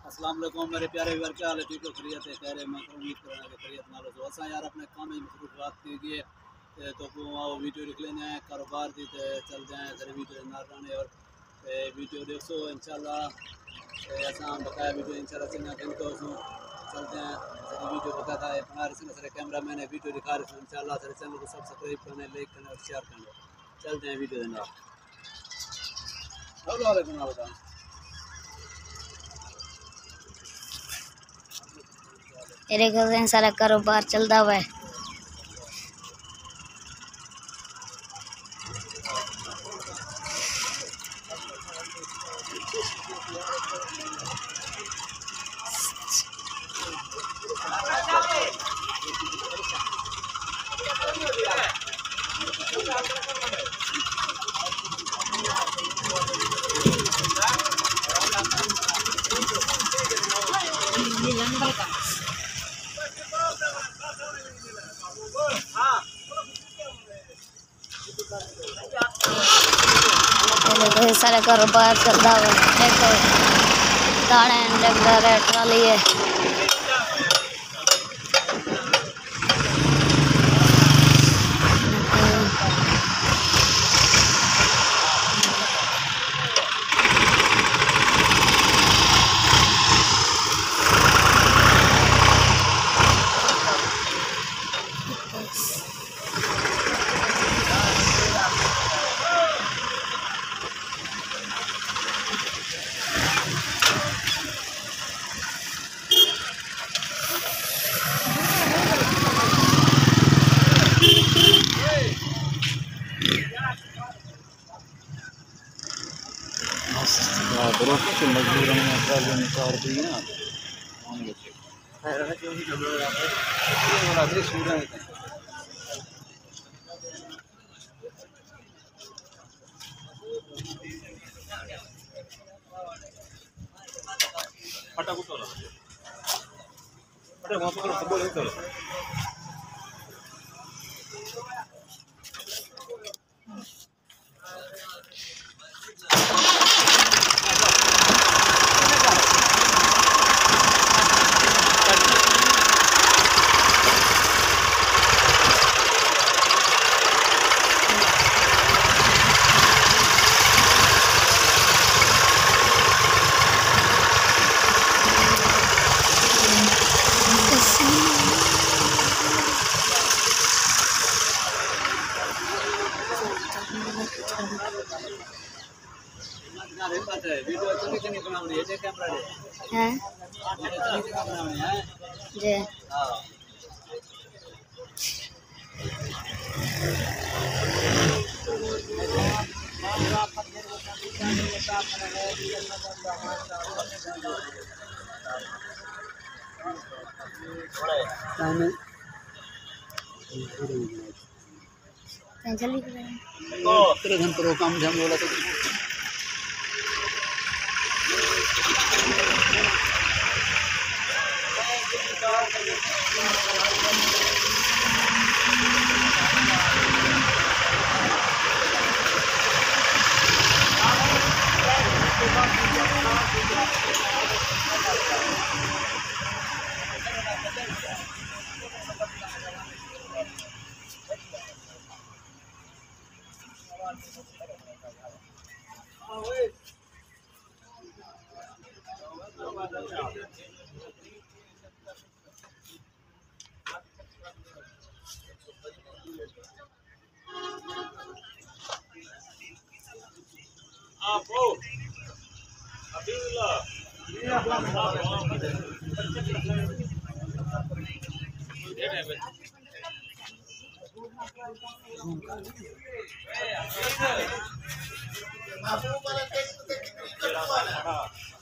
अस्सलाम वालेकुम मेरे प्यारे व्यूअर, क्या हाल है? ठीक हो? खैरियत है? खैर है। मैं तो उम्मीद कर रहा हूँ कि खैरियत नालो जो असा यार अपने काम में मसरूफियात कीजिए तो आओ वीडियो निकले जाए कारोबार की चल जाए सर वीडियो ना रहने और वीडियो देखो इंशाल्लाह असा बकाया वीडियो इंशाल्लाह चंगा दिन तो चल जाए सर वीडियो बताता है बना रहे सर कैमरा मैंने वीडियो दिखा रहे इंशाल्लाह सर चैनल को सब्सक्राइब करने लाइक करने और शेयर करने चल जाए वीडियो देना बता मेरे घर से सारा कारोबार चलता हुआ है। सारा कारोबार चलता हुआ देखो दाने ट्राली है। मजदूर निकाल दी ना वीडियो चंगी बनावनी है कैमरा हैं जी हां जल्दी तेरे घर पर काम झाम वाला तो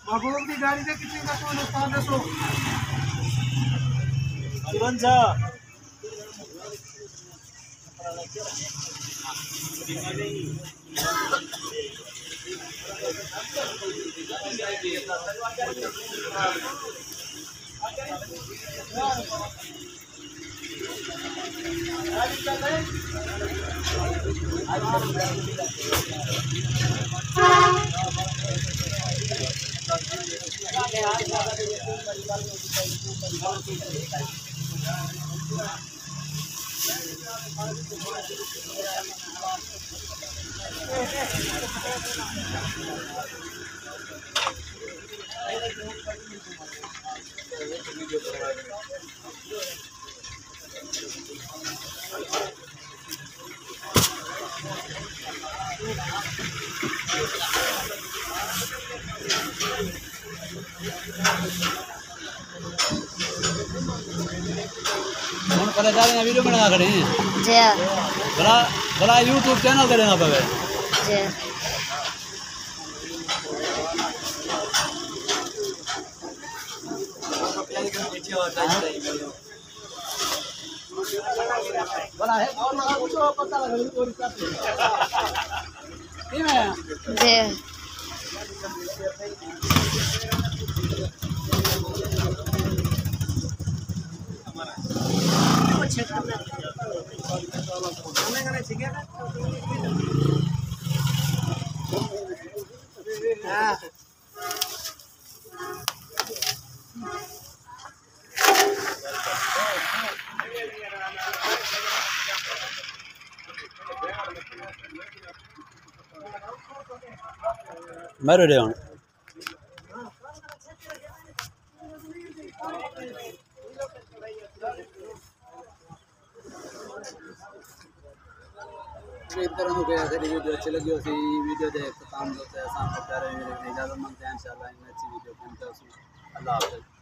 महबूब की गाड़ी से कितने का कौन नुकसान दसो हम पहले जा रहे हैं वीडियो बना खड़े हैं जी बड़ा बड़ा यूट्यूब चैनल करेंगे पे जी बड़ा है और लगा कुछ पता लगा और नहीं है जी मैं रेडी हूँ वीडियो अच्छी लगी हो वीडियो देख काम करते हैं शाम को प्यारे इजाज़त मांगते हैं इंशाल्लाह अच्छी वीडियो बनते हैं अल्लाह हाफ़िज़।